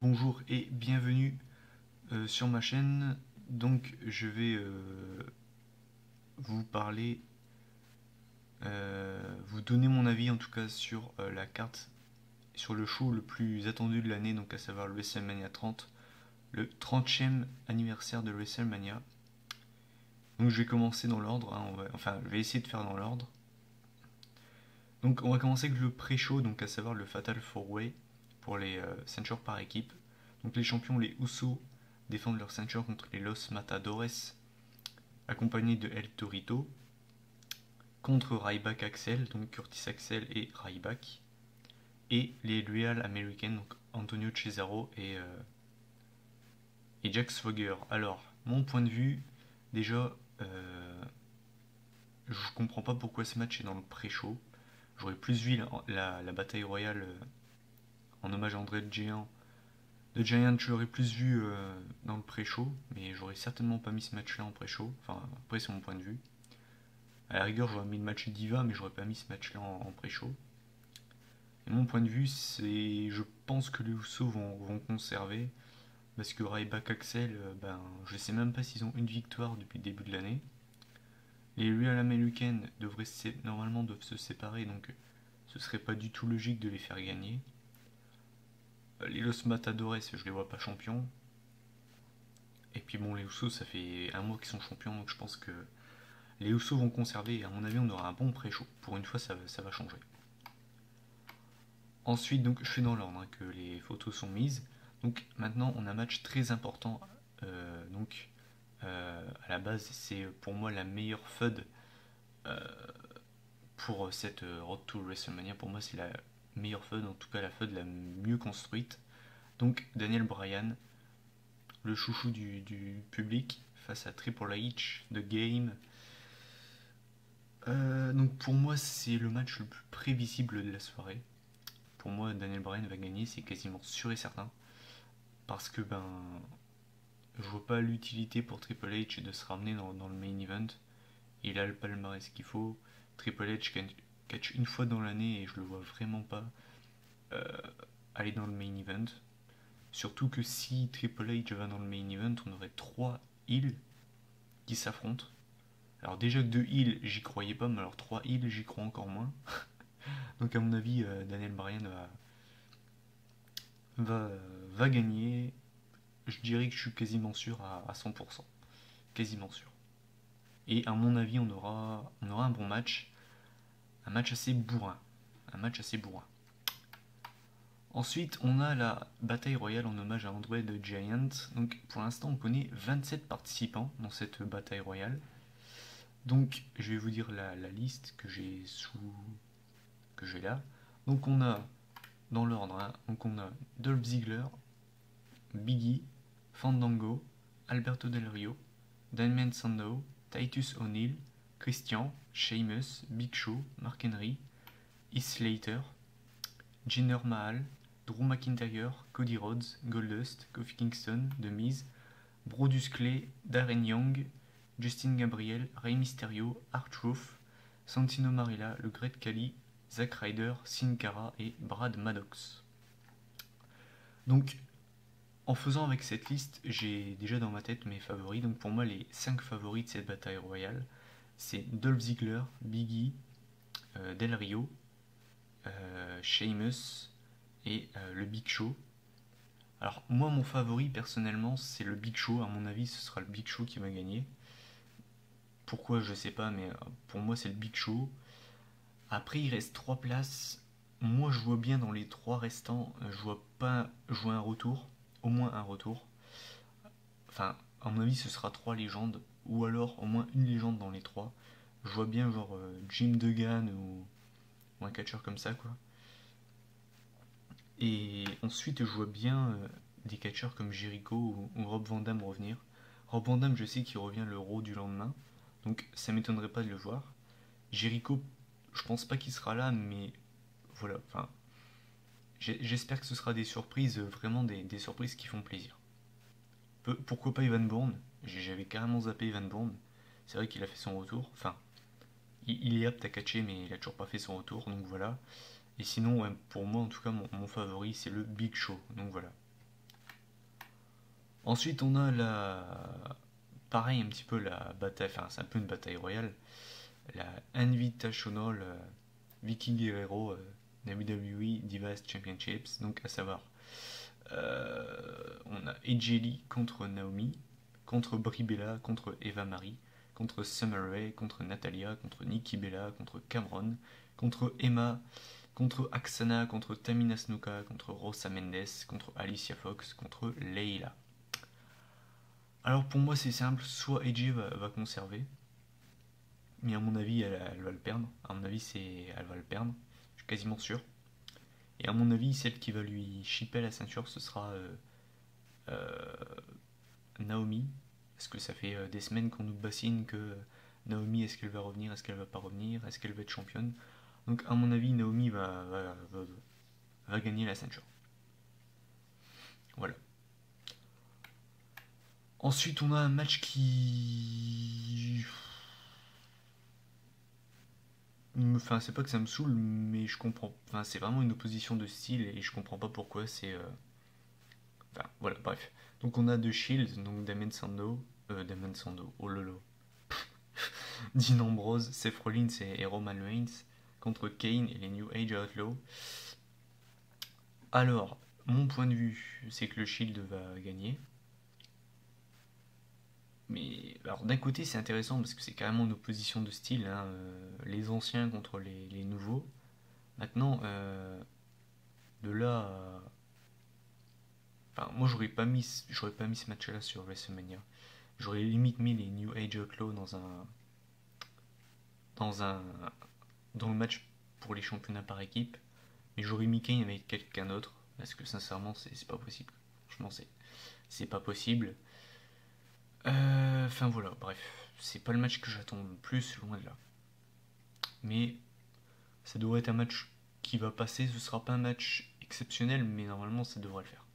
Bonjour et bienvenue sur ma chaîne. Donc je vais vous parler, vous donner mon avis en tout cas sur la carte, sur le show le plus attendu de l'année, donc à savoir le WrestleMania 30, le 30e anniversaire de WrestleMania. Donc je vais commencer dans l'ordre, hein, enfin je vais essayer de faire dans l'ordre. Donc on va commencer avec le pré-show, donc à savoir le Fatal 4-Way pour les ceintures par équipe. Donc les champions, les Usos, défendent leur ceinture contre les Los Matadores, accompagnés de El Torito, contre Ryback Axel, donc Curtis Axel et Ryback, et les Real Americans, donc Antonio Cesaro et Jack Swagger. Alors, mon point de vue, déjà, je comprends pas pourquoi ce match est dans le pré-show. J'aurais plus vu la bataille royale en hommage à André le Géant. Le Giant, je l'aurais plus vu dans le pré-show, mais j'aurais certainement pas mis ce match-là en pré-show. Enfin, après, c'est mon point de vue. À la rigueur, j'aurais mis le match Diva, mais j'aurais pas mis ce match-là en pré-show. Et mon point de vue, c'est. Je pense que les Usos vont conserver. Parce que Ryback Axel, ben, je sais même pas s'ils ont une victoire depuis le début de l'année. Les Real Americans normalement doivent se séparer, donc ce serait pas du tout logique de les faire gagner. Les Los Matadores, je les vois pas champions. Et puis bon, les Usos, ça fait un mois qu'ils sont champions, donc je pense que les Usos vont conserver. Et à mon avis, on aura un bon pré-show. Pour une fois, ça va changer. Ensuite, donc, je fais dans l'ordre hein, que les photos sont mises. Donc maintenant, on a un match très important. À la base, c'est pour moi la meilleure FUD pour cette Road to WrestleMania. Pour moi, c'est la meilleure FUD, en tout cas la FUD la mieux construite. Donc Daniel Bryan, le chouchou du public, face à Triple H, The Game. Donc pour moi, c'est le match le plus prévisible de la soirée. Pour moi, Daniel Bryan va gagner, c'est quasiment sûr et certain. Parce que ben, je vois pas l'utilité pour Triple H de se ramener dans le main event. Il a le palmarès qu'il faut. Triple H catch une fois dans l'année et je le vois vraiment pas euh, aller dans le main event. Surtout que si Triple H va dans le main event, on aurait 3 heels qui s'affrontent. Alors déjà que 2 heels, j'y croyais pas, mais alors 3 heels, j'y crois encore moins. Donc à mon avis, Daniel Bryan va, va gagner. Je dirais que je suis quasiment sûr à 100%. Quasiment sûr. Et à mon avis, on aura un bon match. Un match assez bourrin. Un match assez bourrin. Ensuite, on a la bataille royale en hommage à André the Giant. Donc pour l'instant, on connaît 27 participants dans cette bataille royale. Donc je vais vous dire la liste que j'ai là. Donc on a dans l'ordre, hein, donc on a Dolph Ziggler, Biggie, Fandango, Alberto Del Rio, Damien Sandow, Titus O'Neil, Christian, Sheamus, Big Show, Mark Henry, Heath Slater, Jinder Mahal, Drew McIntyre, Cody Rhodes, Goldust, Kofi Kingston, The Miz, Brodus Clay, Darren Young, Justin Gabriel, Rey Mysterio, R-Truth, Santino Marella, le Great Khali, Zack Ryder, Sin Cara et Brad Maddox. Donc, en faisant avec cette liste, j'ai déjà dans ma tête mes favoris. Donc pour moi, les 5 favoris de cette bataille royale, c'est Dolph Ziggler, Biggie, Del Rio, Sheamus et le Big Show. Alors moi, mon favori personnellement, c'est le Big Show. À mon avis, ce sera le Big Show qui va gagner. Pourquoi, je sais pas, mais pour moi, c'est le Big Show. Après, il reste 3 places. Moi, je vois bien dans les 3 restants, je vois pas jouer un retour, au moins un retour. Enfin, à mon avis, ce sera 3 légendes, ou alors au moins une légende dans les 3. Je vois bien genre Jim Duggan ou un catcheur comme ça, quoi. Et ensuite, je vois bien des catcheurs comme Jericho ou Rob Van Dam revenir. Rob Van Dam, je sais qu'il revient le Raw du lendemain, donc ça m'étonnerait pas de le voir. Jericho, je pense pas qu'il sera là, mais voilà, enfin, j'espère que ce sera des surprises, vraiment des surprises qui font plaisir. Pourquoi pas Evan Bourne? J'avais carrément zappé Evan Bourne. C'est vrai qu'il a fait son retour. Enfin, il est apte à catcher, mais il a toujours pas fait son retour, donc voilà. Et sinon, ouais, pour moi, en tout cas, mon favori, c'est le Big Show. Donc voilà. Ensuite, on a la. Pareil, un petit peu la bataille. Enfin, c'est un peu une bataille royale. La Invitational Vicky Guerrero WWE Divas Championships. Donc, à savoir, on a AJ Lee contre Naomi, contre Brie Bella, contre Eva Marie, contre Summer Rae, contre Natalia, contre Nikki Bella, contre Cameron, contre Emma, contre Aksana, contre Tamina Snuka, contre Rosa Mendes, contre Alicia Fox, contre Leila. Alors pour moi c'est simple, soit AJ va conserver, mais à mon avis elle va le perdre. À mon avis elle va le perdre, je suis quasiment sûr. Et à mon avis celle qui va lui chipper la ceinture ce sera euh, Naomi, parce que ça fait des semaines qu'on nous bassine que Naomi, est-ce qu'elle va revenir, est-ce qu'elle va pas revenir, est-ce qu'elle va être championne. Donc à mon avis, Naomi va gagner la ceinture. Voilà. Ensuite, on a un match qui... Enfin, c'est pas que ça me saoule, mais je comprends... Enfin, c'est vraiment une opposition de style et je comprends pas pourquoi c'est... Enfin, voilà, bref. Donc on a The Shield, donc Damien Sandow, oh lolo. Dean Ambrose, Seth Rollins et Roman Reigns contre Kane et les New Age Outlaws. Alors, mon point de vue, c'est que le Shield va gagner. Mais alors d'un côté c'est intéressant parce que c'est carrément une opposition de style, hein, les anciens contre les nouveaux. Maintenant, de là, enfin moi j'aurais pas mis ce match-là sur WrestleMania. J'aurais limite mis les New Age Outlaws dans un dans le match pour les championnats par équipe, mais j'aurais mis Kane avec quelqu'un d'autre parce que sincèrement c'est pas possible. Franchement c'est pas possible. Enfin voilà, bref, c'est pas le match que j'attends le plus, loin de là. Mais ça devrait être un match qui va passer. Ce sera pas un match exceptionnel, mais normalement ça devrait le faire.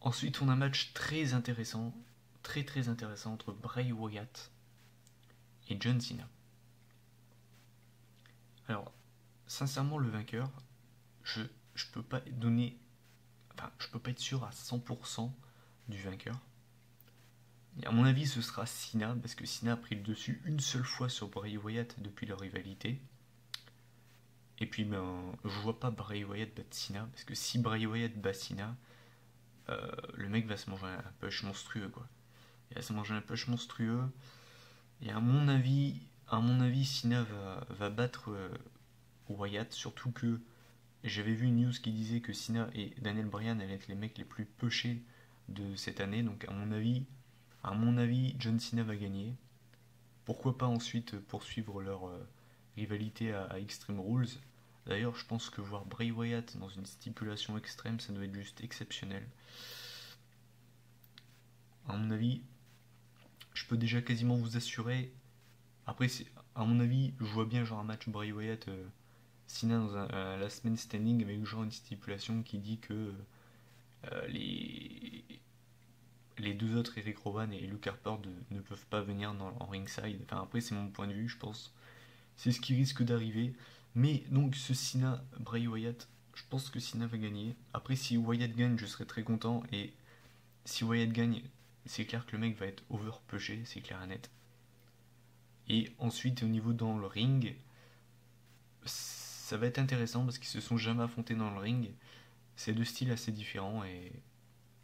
Ensuite, on a un match très intéressant, très très intéressant entre Bray Wyatt et John Cena. Alors, sincèrement, le vainqueur, je, je peux pas donner, enfin, je peux pas être sûr à 100% du vainqueur. Et à mon avis, ce sera Cena, parce que Cena a pris le dessus une seule fois sur Bray Wyatt depuis leur rivalité. Et puis, ben, je vois pas Bray Wyatt battre Cena, parce que si Bray Wyatt bat Cena, le mec va se manger un push monstrueux, quoi. Il va se manger un push monstrueux. Et à mon avis, Cena va battre Wyatt, surtout que j'avais vu une news qui disait que Cena et Daniel Bryan allaient être les mecs les plus pushés de cette année. Donc à mon avis, John Cena va gagner. Pourquoi pas ensuite poursuivre leur rivalité à Extreme Rules. D'ailleurs, je pense que voir Bray Wyatt dans une stipulation extrême, ça doit être juste exceptionnel. À mon avis, je peux déjà quasiment vous assurer. Après, à mon avis, je vois bien genre un match Bray Wyatt Cena dans un last man standing avec genre une stipulation qui dit que les deux autres, Eric Rowan et Luke Harper, ne peuvent pas venir en ringside. Enfin, après, c'est mon point de vue, je pense. C'est ce qui risque d'arriver. Mais donc, ce Cena, Bray Wyatt, je pense que Cena va gagner. Après, si Wyatt gagne, je serai très content. Et si Wyatt gagne, c'est clair que le mec va être overpushé, c'est clair et net. Et ensuite, au niveau dans le ring, ça va être intéressant parce qu'ils se sont jamais affrontés dans le ring. C'est deux styles assez différents et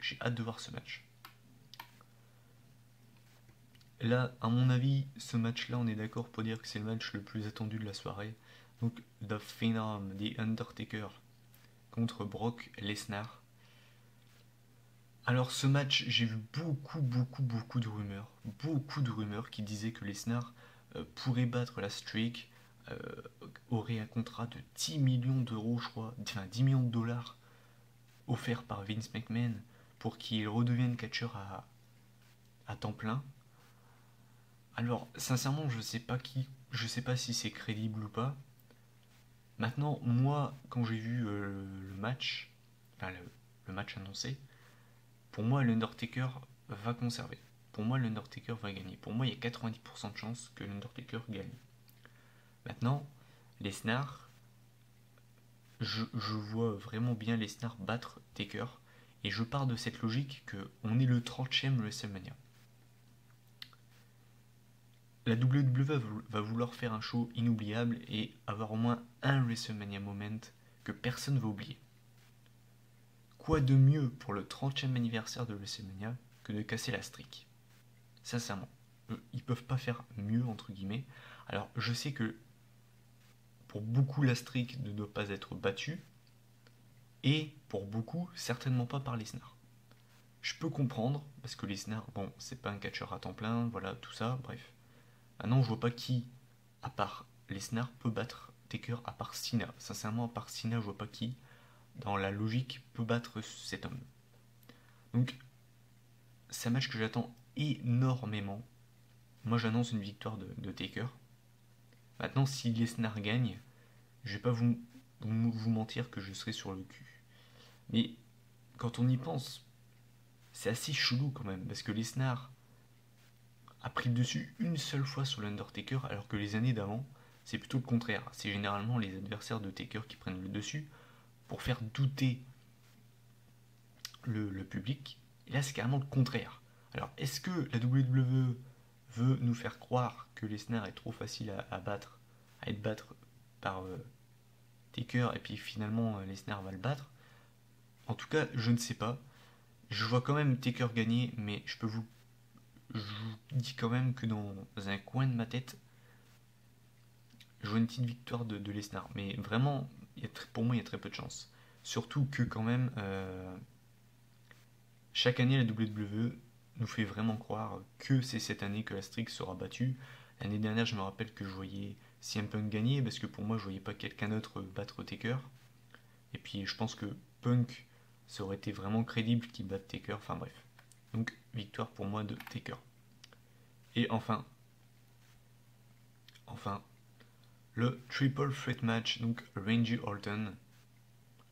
j'ai hâte de voir ce match. Là, à mon avis, ce match-là, on est d'accord pour dire que c'est le match le plus attendu de la soirée. Donc, The Phenom, The Undertaker contre Brock Lesnar. Alors, ce match, j'ai vu beaucoup de rumeurs. Beaucoup de rumeurs qui disaient que Lesnar pourrait battre la streak, euh, aurait un contrat de 10 millions d'euros, je crois, enfin 10 millions de dollars offert par Vince McMahon pour qu'il redevienne catcheur à temps plein. Alors, sincèrement, je sais pas si c'est crédible ou pas. Maintenant, moi, quand j'ai vu le match, enfin le match annoncé, pour moi, l'Undertaker va conserver. Pour moi, l'Undertaker va gagner. Pour moi, il y a 90% de chances que l'Undertaker gagne. Maintenant, Lesnar, je vois vraiment bien Lesnar battre Taker. Et je pars de cette logique qu'on est le 30e WrestleMania. La WWE va vouloir faire un show inoubliable et avoir au moins un WrestleMania moment que personne ne va oublier. Quoi de mieux pour le 30e anniversaire de WrestleMania que de casser la streak? Sincèrement, ils peuvent pas faire mieux, entre guillemets. Alors, je sais que pour beaucoup, la streak ne doit pas être battue, et pour beaucoup, certainement pas par Lesnar. Je peux comprendre, parce que Lesnar, bon, c'est pas un catcheur à temps plein, voilà, tout ça, bref. Maintenant, je vois pas qui, à part Lesnar, peut battre Taker à part Cena. Sincèrement, à part Cena, je vois pas qui, dans la logique, peut battre cet homme. Donc, c'est un match que j'attends énormément. Moi, j'annonce une victoire de Taker. Maintenant, si Lesnar gagne, je vais pas vous mentir que je serai sur le cul. Mais quand on y pense, c'est assez chelou quand même, parce que Lesnar a pris le dessus une seule fois sur l'Undertaker, alors que les années d'avant, c'est plutôt le contraire. C'est généralement les adversaires de Taker qui prennent le dessus pour faire douter le public. Et là, c'est carrément le contraire. Alors, est-ce que la WWE veut nous faire croire que Lesnar est trop facile à battre, à être battre par Taker, et puis finalement Lesnar va le battre? En tout cas, je ne sais pas. Je vois quand même Taker gagner, mais je vous dis quand même que dans un coin de ma tête, je vois une petite victoire de Lesnar. Mais vraiment, pour moi, il y a très peu de chance. Surtout que quand même, chaque année, la WWE nous fait vraiment croire que c'est cette année que la streak sera battue. L'année dernière, je me rappelle que je voyais CM Punk gagner, parce que pour moi, je voyais pas quelqu'un d'autre battre Taker. Et puis, je pense que Punk, ça aurait été vraiment crédible qu'il batte Taker. Enfin bref. Donc, victoire pour moi de Taker. Et enfin, le Triple Threat Match, donc Randy Orton,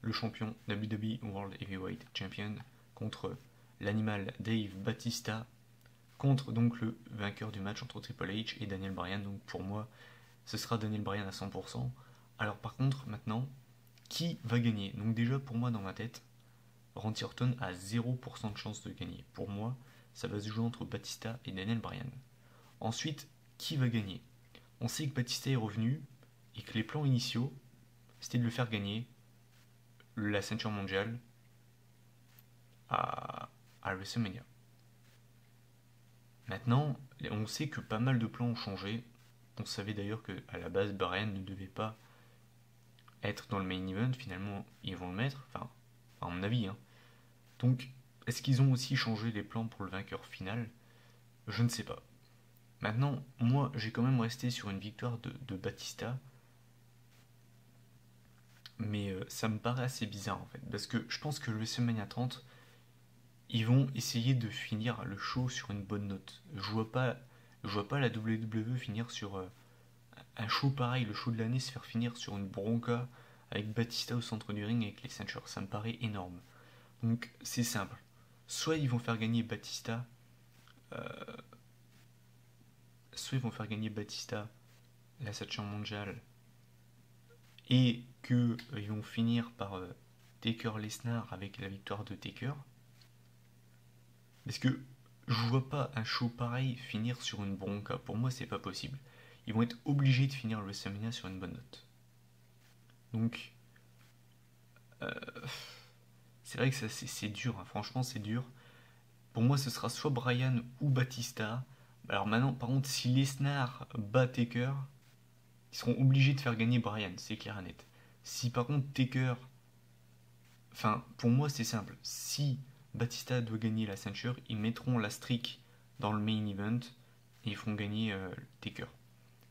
le champion WWE World Heavyweight Champion, contre l'animal Dave Batista, contre donc le vainqueur du match entre Triple H et Daniel Bryan. Donc pour moi, ce sera Daniel Bryan à 100%. Alors par contre, maintenant, qui va gagner? Donc déjà, pour moi, dans ma tête, Randy Orton a 0% de chance de gagner. Pour moi, ça va se jouer entre Batista et Daniel Bryan. Ensuite, qui va gagner? On sait que Batista est revenu et que les plans initiaux, c'était de le faire gagner la ceinture mondiale à WrestleMania. Maintenant, on sait que pas mal de plans ont changé. On savait d'ailleurs qu'à la base, Bryan ne devait pas être dans le main event. Finalement, ils vont le mettre. Enfin, à mon avis. Hein. Donc, est-ce qu'ils ont aussi changé les plans pour le vainqueur final? Je ne sais pas. Maintenant, moi, j'ai quand même resté sur une victoire de Batista. Mais ça me paraît assez bizarre en fait. Parce que je pense que le WrestleMania 30, ils vont essayer de finir le show sur une bonne note. Je vois pas la WWE finir sur un show pareil, le show de l'année, se faire finir sur une bronca avec Batista au centre du ring avec les ceintures. Ça me paraît énorme. Donc c'est simple. Soit ils vont faire gagner Batista, euh, soit ils vont faire gagner Batista la ceinture mondiale et que ils vont finir par Taker Lesnar avec la victoire de Taker. Parce que je vois pas un show pareil finir sur une bronca. Pour moi, c'est pas possible. Ils vont être obligés de finir le WrestleMania sur une bonne note. Donc, euh, c'est vrai que c'est dur. Hein. Franchement, c'est dur. Pour moi, ce sera soit Bryan ou Batista. Alors maintenant, par contre, si Lesnar bat Taker, ils seront obligés de faire gagner Bryan. C'est clair et net. Si par contre Taker... Enfin, pour moi, c'est simple. Si Batista doit gagner la ceinture, ils mettront la streak dans le main event et ils feront gagner Taker.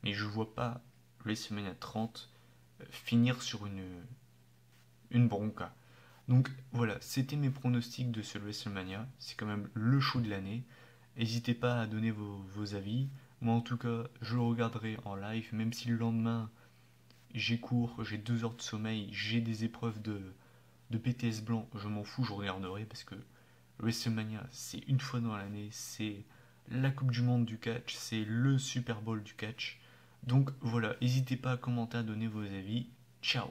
Mais je vois pas WrestleMania 30 finir sur une bronca. Donc voilà, c'était mes pronostics de ce WrestleMania. C'est quand même le show de l'année. N'hésitez pas à donner vos avis. Moi en tout cas, je le regarderai en live, même si le lendemain j'ai cours, j'ai 2 heures de sommeil, j'ai des épreuves de BTS blanc, je m'en fous, je regarderai parce que WrestleMania, c'est une fois dans l'année, c'est la Coupe du Monde du catch, c'est le Super Bowl du catch. Donc voilà, n'hésitez pas à commenter, à donner vos avis. Ciao!